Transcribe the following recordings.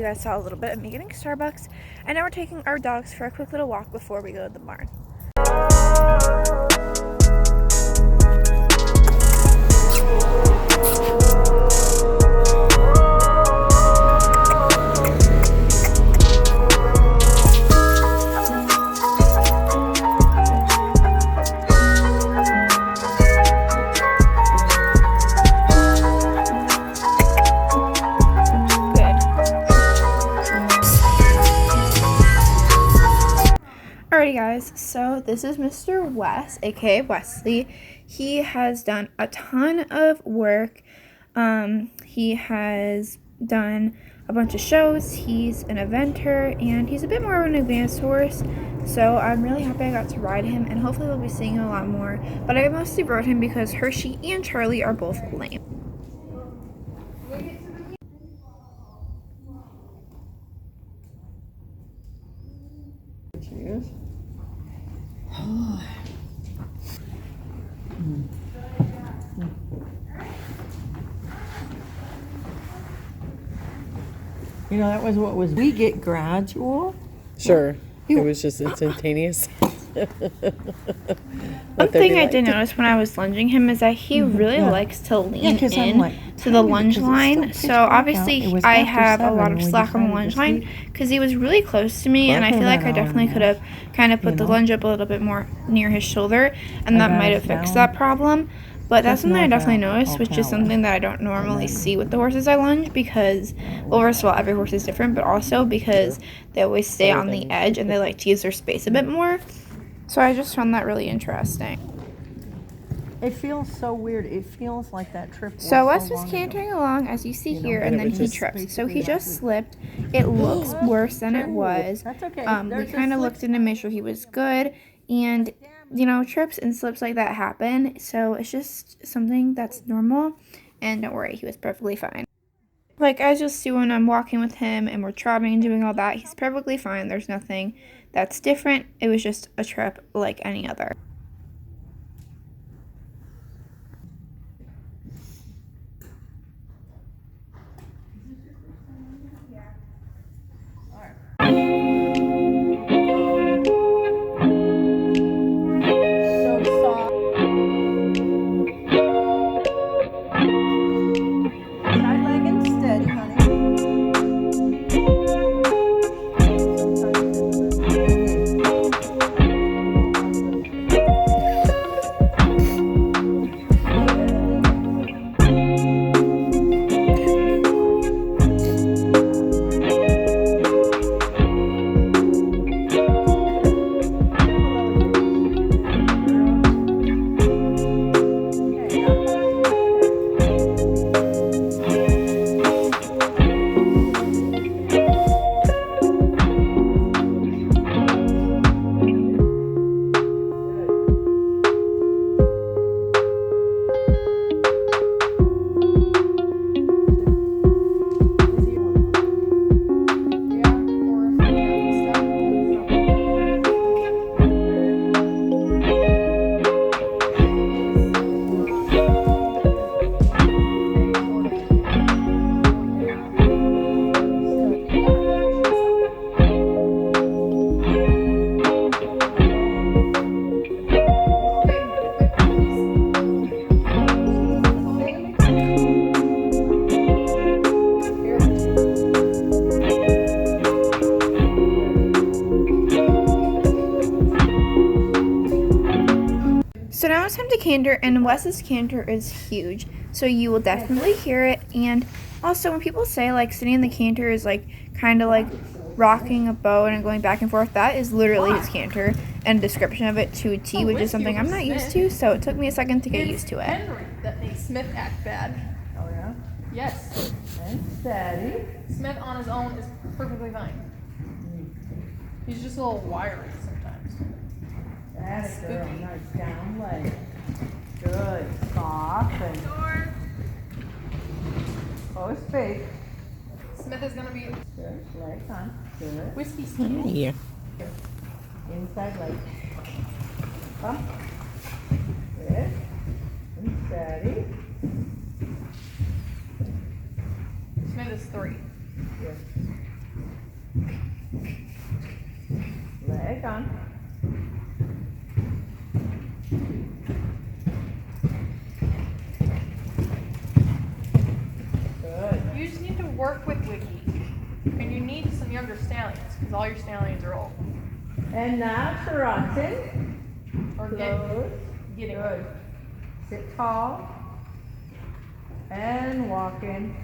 guys saw a little bit of me getting Starbucks, and now we're taking our dogs for a quick little walk before we go to the barn. Alrighty guys, so this is Mr. Wes, aka Wesley. He has done a ton of work. He has done a bunch of shows. He's an eventer and he's a bit more of an advanced horse. So I'm really happy I got to ride him, and hopefully we'll be seeing him a lot more. But I mostly rode him because Hershey and Charlie are both lame. Cheers. You know, that was what was, we get gradual. Sure. It was just instantaneous. One thing I did notice when I was lunging him is that he really likes to lean in to the lunge line. So obviously I have a lot of slack on the lunge line because he was really close to me, and I feel like I definitely could have kind of put the lunge up a little bit more near his shoulder, and that might have fixed that problem. But that's something I definitely noticed, which is something that I don't normally see with the horses I lunge because, well, first of all, every horse is different, but also because they always stay on the edge and they like to use their space a bit more. So I just found that really interesting. It feels so weird. It feels like that trip. So Wes was cantering along, as you see here, and then he tripped. So he just slipped. It looks worse than it was. That's okay. We kind of looked in to make sure he was good, and you know, trips and slips like that happen. So it's just something that's normal, and don't worry, he was perfectly fine. Like, as you'll see when I'm walking with him and we're trotting and doing all that, he's perfectly fine. There's nothing that's different. It was just a trip like any other. So now it's time to canter, and Wes's canter is huge, so you will definitely hear it. And also, when people say like sitting in the canter is like kind of like rocking a boat and going back and forth, that is literally his canter and a description of it to a T, which is something I'm not used to, so it took me a second to get used to it. Henry that makes Smith act bad. Oh yeah? Yes. And steady. Smith on his own is perfectly fine. He's just a little wiry sometimes. That's girl. Nice down leg. Good. Soft and close face. Smith is gonna be Good. Legs on. Good. whiskey skinny. Yeah. Inside leg. Up. Good. And steady. Smith is 3. Good. Leg on. Good. You just need to work with Wiki. And you need some younger stallions, because all your stallions are old. And now trotting. Or Close. getting Good. Sit tall. And walking.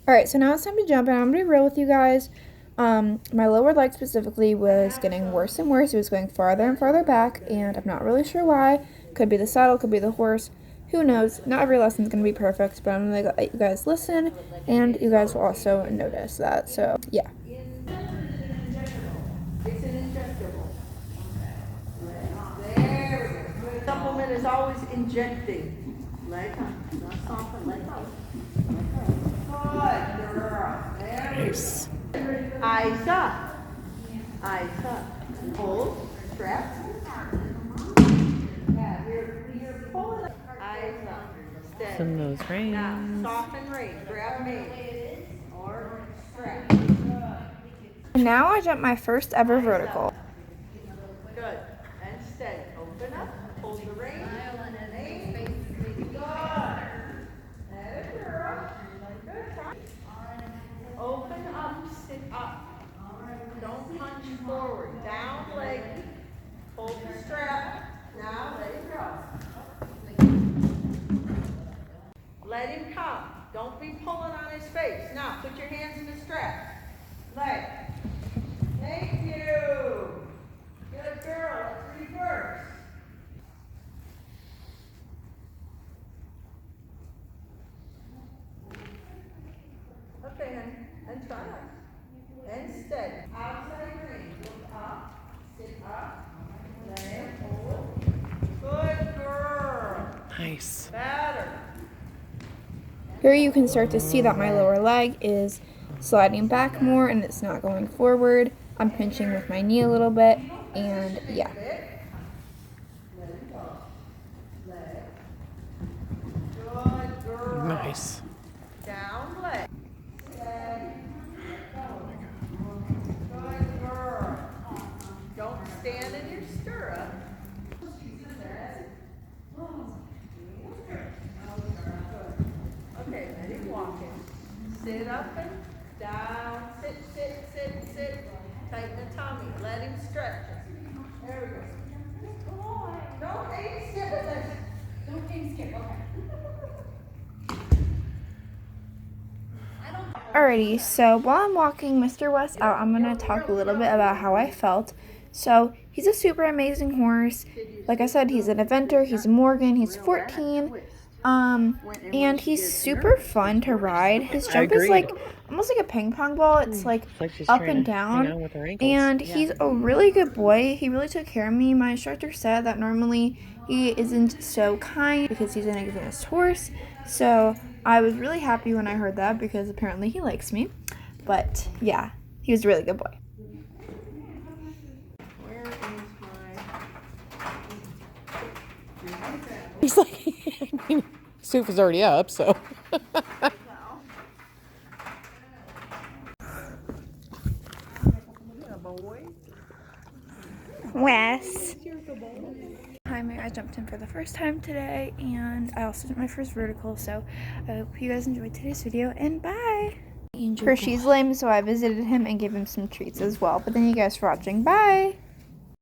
Alright, so now it's time to jump, and I'm going to be real with you guys. My lower leg specifically was getting worse and worse. It was going farther and farther back, and I'm not really sure why. Could be the saddle, could be the horse. Who knows? Not every lesson is going to be perfect, but I'm going to let you guys listen, and you guys will also notice that. So, yeah. It's an injectable. There we go. Supplement is always injecting. Leg on. Not soften, leg out. Good girl. There we go. Eyes up. Eyes up. Hold. Strap. Yeah, you're pulling up. Eyes up. Steady. Some of those reins. Now, soften rein. Grab me. Or strap. And now I jump my first ever vertical. Good. And steady. Open up. Hold the rein. Open up, sit up. Don't punch forward. Down leg. Hold the strap. Now let it go. Let him come. Don't be pulling on his face. Now put your hands in the strap. Leg. Thank you. Good girl. Let's reverse. Okay, honey. And try it. And steady. Outside ring. Look up. Sit up. Land. Hold. Good girl. Nice. Better. Here you can start to see that my lower leg is sliding back more and it's not going forward. I'm pinching with my knee a little bit, and yeah. Let it go. Leg. Good girl. Nice. Down leg. Steady. Good girl. Don't stand in your stirrup. Okay, let him walk in. Sit up and down. Sit, sit, sit, sit. Tighten the tummy. Let him stretch it. There we go. Don't aim skip it. Don't aim skip. Okay. Alrighty, so while I'm walking Mr. West out, I'm going to talk a little bit about how I felt. So, he's a super amazing horse. Like I said, he's an eventer, he's a Morgan, he's 14. And he's super fun to ride. His jump is like almost like a ping pong ball. It's like up and down. And he's a really good boy. He really took care of me. My instructor said that normally he isn't so kind because he's an advanced horse. So I was really happy when I heard that because apparently he likes me. But yeah, he was a really good boy. Where is my... He's like, I mean, sofa's already up, so. Wes. Hi, I jumped in for the first time today, and I also did my first vertical, so I hope you guys enjoyed today's video, and bye! Hershey's lame, so I visited him and gave him some treats as well, but thank you guys for watching. Bye!